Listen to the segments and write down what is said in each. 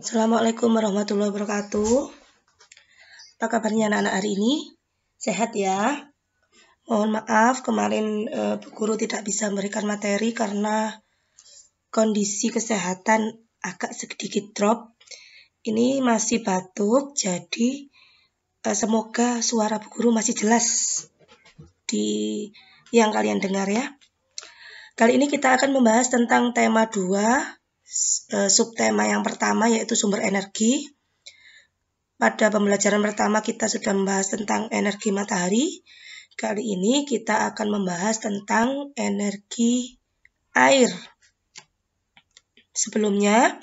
Assalamualaikum warahmatullahi wabarakatuh. Apa kabarnya anak-anak hari ini? Sehat ya? Mohon maaf kemarin Bu Guru tidak bisa memberikan materi karena kondisi kesehatan agak sedikit drop. Ini masih batuk, jadi semoga suara Bu Guru masih jelas di yang kalian dengar ya. Kali ini kita akan membahas tentang tema 2. Subtema yang pertama yaitu sumber energi. Pada pembelajaran pertama kita sudah membahas tentang energi matahari. Kali ini kita akan membahas tentang energi air. Sebelumnya,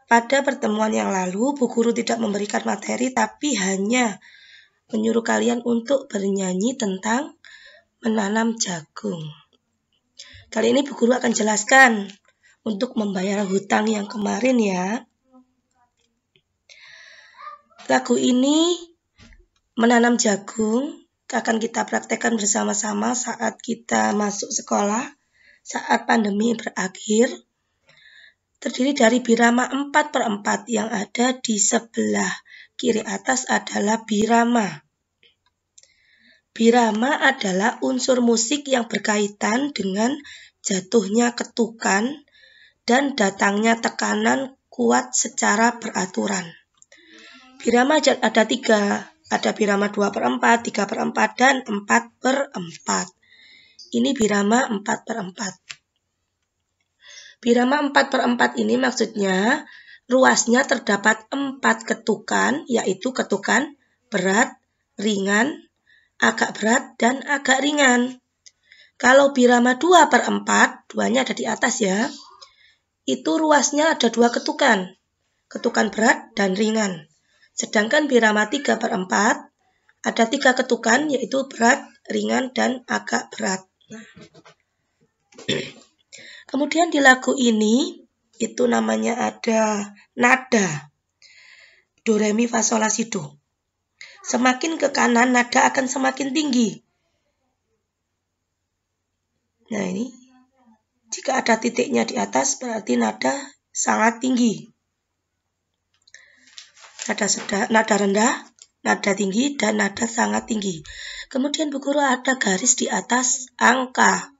pada pertemuan yang lalu Bu Guru tidak memberikan materi tapi hanya menyuruh kalian untuk bernyanyi tentang menanam jagung. Kali ini Bu Guru akan jelaskan untuk membayar hutang yang kemarin ya. Lagu ini menanam jagung akan kita praktekkan bersama-sama saat kita masuk sekolah, saat pandemi berakhir. Terdiri dari birama 4/4 yang ada di sebelah kiri atas adalah birama. Birama adalah unsur musik yang berkaitan dengan jatuhnya ketukan dan datangnya tekanan kuat secara beraturan. Birama ada 3, ada birama 2/4, 3/4, dan 4/4. Ini birama 4/4. Birama 4/4 ini maksudnya ruasnya terdapat 4 ketukan, yaitu ketukan berat, ringan, agak berat, dan agak ringan. Kalau birama 2/4, duanya ada di atas ya, itu ruasnya ada 2 ketukan, ketukan berat dan ringan. Sedangkan birama 3/4 ada 3 ketukan yaitu berat, ringan, dan agak berat. Kemudian di lagu ini itu namanya ada nada do, re, mi, fa, sol, la, si, do. Semakin ke kanan nada akan semakin tinggi. Nah ini jika ada titiknya di atas berarti nada sangat tinggi. Nada rendah, nada tinggi, dan nada sangat tinggi. Kemudian Bu Guru ada garis di atas angka.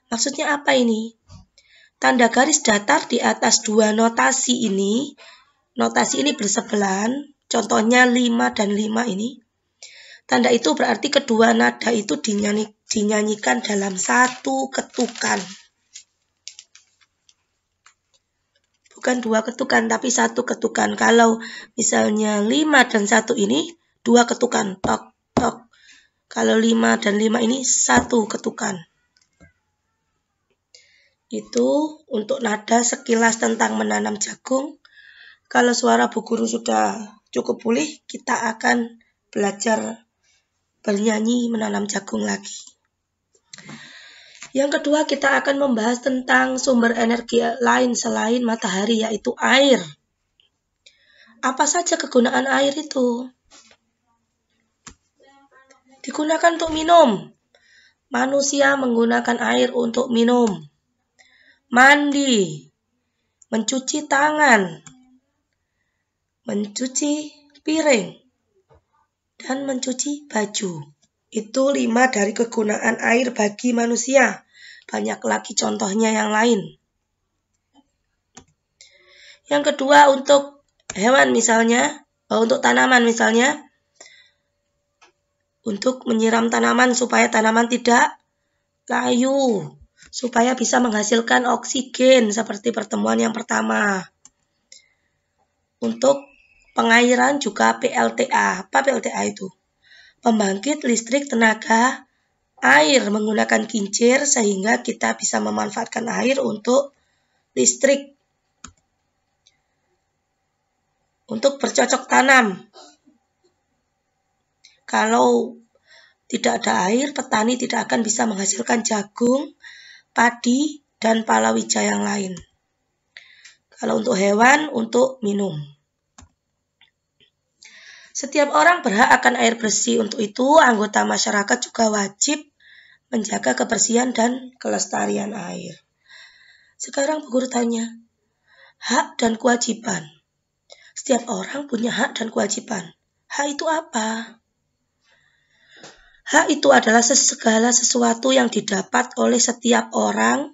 Maksudnya apa ini? Tanda garis datar di atas 2 notasi ini bersebelahan, contohnya 5 dan 5 ini. Tanda itu berarti kedua nada itu dinyanyikan dalam 1 ketukan. Bukan 2 ketukan, tapi 1 ketukan. Kalau misalnya 5 dan 1 ini 2 ketukan, tok, tok. Kalau 5 dan 5 ini 1 ketukan. Itu untuk nada sekilas tentang menanam jagung. Kalau suara Bu Guru sudah cukup pulih, kita akan belajar bernyanyi menanam jagung lagi. Yang kedua, kita akan membahas tentang sumber energi lain selain matahari, yaitu air. Apa saja kegunaan air itu? Digunakan untuk minum. Manusia menggunakan air untuk minum, mandi, mencuci tangan, mencuci piring, dan mencuci baju. Itu 5 dari kegunaan air bagi manusia. Banyak lagi contohnya yang lain. Yang kedua untuk hewan misalnya, untuk tanaman misalnya, untuk menyiram tanaman supaya tanaman tidak layu, supaya bisa menghasilkan oksigen seperti pertemuan yang pertama. Untuk pengairan juga PLTA. Apa PLTA itu? Pembangkit listrik tenaga air menggunakan kincir sehingga kita bisa memanfaatkan air untuk listrik. Untuk bercocok tanam. Kalau tidak ada air, petani tidak akan bisa menghasilkan jagung, padi, dan palawija yang lain. Kalau untuk hewan, untuk minum. Setiap orang berhak akan air bersih. Untuk itu, anggota masyarakat juga wajib menjaga kebersihan dan kelestarian air. Sekarang Bu Guru tanya, hak dan kewajiban. Setiap orang punya hak dan kewajiban. Hak itu apa? Hak itu adalah segala sesuatu yang didapat oleh setiap orang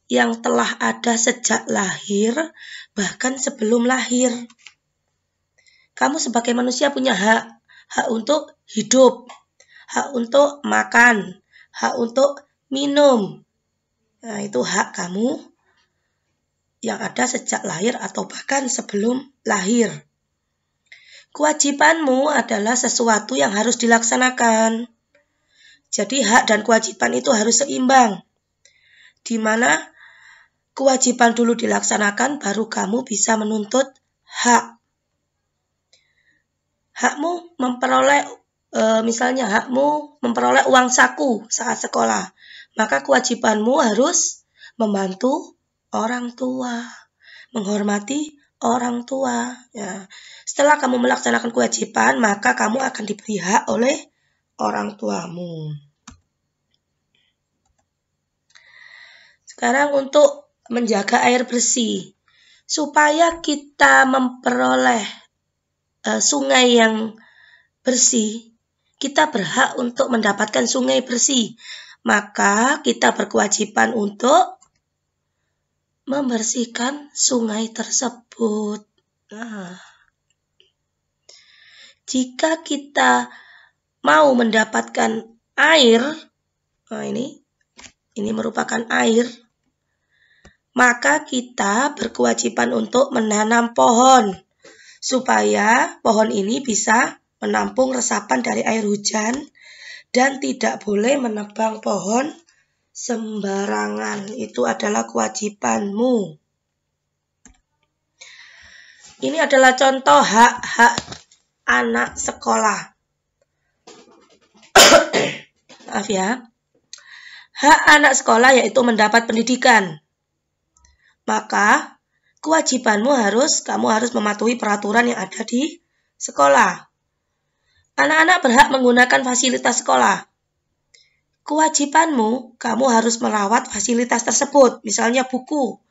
yang telah ada sejak lahir, bahkan sebelum lahir. Kamu sebagai manusia punya hak. Hak untuk hidup, hak untuk makan, hak untuk minum. Nah, itu hak kamu yang ada sejak lahir atau bahkan sebelum lahir. Kewajibanmu adalah sesuatu yang harus dilaksanakan. Jadi hak dan kewajiban itu harus seimbang. Di mana kewajiban dulu dilaksanakan, baru kamu bisa menuntut hak. Hakmu memperoleh, misalnya hakmu memperoleh uang saku saat sekolah. Maka kewajibanmu harus membantu orang tua, menghormati orang tua. Ya. Setelah kamu melaksanakan kewajiban, maka kamu akan diberi hak oleh orang tuamu. Sekarang untuk menjaga air bersih. Supaya kita memperoleh sungai yang bersih, kita berhak untuk mendapatkan sungai bersih. Maka kita berkewajiban untuk membersihkan sungai tersebut. Nah, jika kita mau mendapatkan air, nah ini merupakan air, maka kita berkewajiban untuk menanam pohon supaya pohon ini bisa menampung resapan dari air hujan dan tidak boleh menebang pohon sembarangan. Itu adalah kewajibanmu. Ini adalah contoh hak-hak anak sekolah. Maaf ya. Hak anak sekolah yaitu mendapat pendidikan. Maka kewajibanmu kamu harus mematuhi peraturan yang ada di sekolah. Anak-anak berhak menggunakan fasilitas sekolah. Kewajibanmu, kamu harus merawat fasilitas tersebut. Misalnya buku,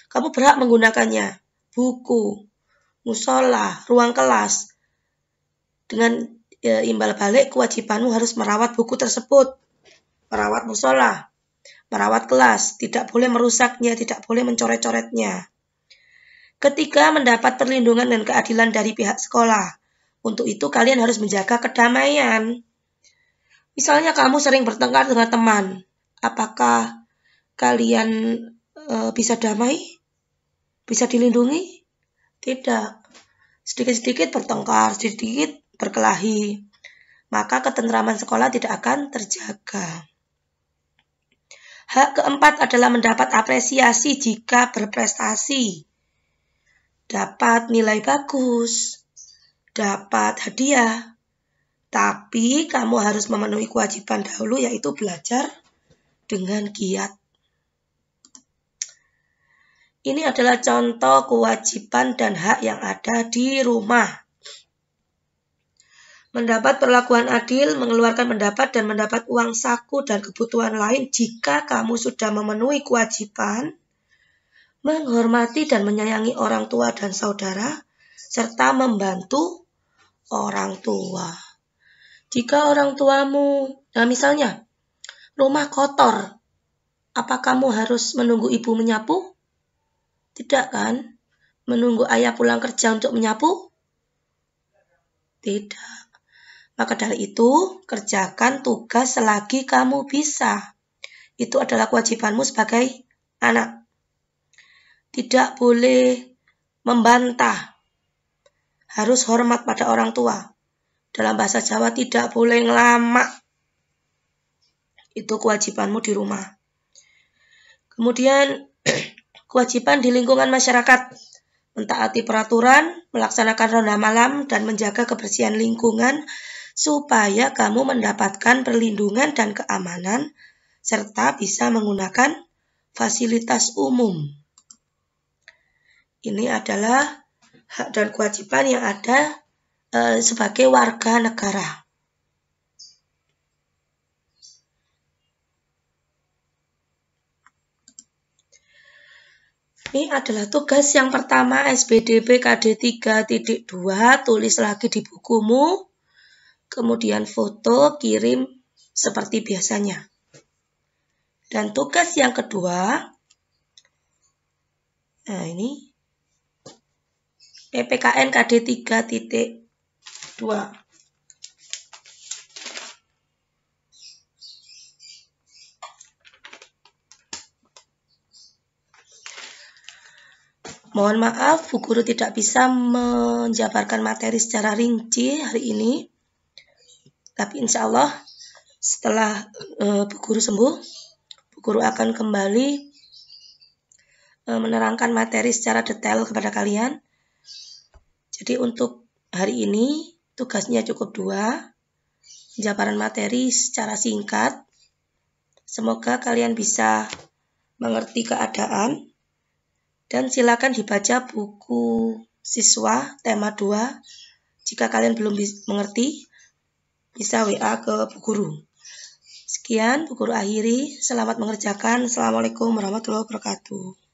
kamu berhak menggunakannya. Buku, musola, ruang kelas. Dengan imbal balik, kewajibanmu harus merawat buku tersebut. Merawat musola, merawat kelas, tidak boleh merusaknya, tidak boleh mencoret-coretnya. Ketiga, mendapat perlindungan dan keadilan dari pihak sekolah. Untuk itu kalian harus menjaga kedamaian. Misalnya kamu sering bertengkar dengan teman. Apakah kalian bisa damai? Bisa dilindungi? Tidak. Sedikit-sedikit bertengkar, sedikit berkelahi. Maka ketentraman sekolah tidak akan terjaga. Hak keempat adalah mendapat apresiasi jika berprestasi. Dapat nilai bagus, dapat hadiah, tapi kamu harus memenuhi kewajiban dahulu, yaitu belajar dengan giat. Ini adalah contoh kewajiban dan hak yang ada di rumah. Mendapat perlakuan adil, mengeluarkan pendapat dan mendapat uang saku dan kebutuhan lain jika kamu sudah memenuhi kewajiban, menghormati dan menyayangi orang tua dan saudara, serta membantu orang tua. Jika orang tuamu, misalnya rumah kotor, apa kamu harus menunggu ibu menyapu? Tidak kan? Menunggu ayah pulang kerja untuk menyapu? Tidak. Maka dari itu, kerjakan tugas selagi kamu bisa. Itu adalah kewajibanmu sebagai anak. Tidak boleh membantah. Harus hormat pada orang tua. Dalam bahasa Jawa tidak boleh ngelamak. Itu kewajibanmu di rumah. Kemudian kewajiban di lingkungan masyarakat. Mentaati peraturan, melaksanakan ronda malam, dan menjaga kebersihan lingkungan supaya kamu mendapatkan perlindungan dan keamanan serta bisa menggunakan fasilitas umum. Ini adalah hak dan kewajiban yang ada sebagai warga negara. Ini adalah tugas yang pertama SBDP KD 3.2, tulis lagi di bukumu, kemudian foto, kirim seperti biasanya. Dan tugas yang kedua, nah ini, PPKN KD 3.2. Mohon maaf, Bu Guru tidak bisa menjabarkan materi secara rinci hari ini. Tapi insya Allah setelah Bu Guru sembuh, Bu Guru akan kembali menerangkan materi secara detail kepada kalian. Jadi untuk hari ini tugasnya cukup 2, penjabaran materi secara singkat. Semoga kalian bisa mengerti keadaan. Dan silakan dibaca buku siswa tema 2. Jika kalian belum mengerti, bisa WA ke Bu Guru. Sekian, Bu Guru akhiri. Selamat mengerjakan. Assalamualaikum warahmatullahi wabarakatuh.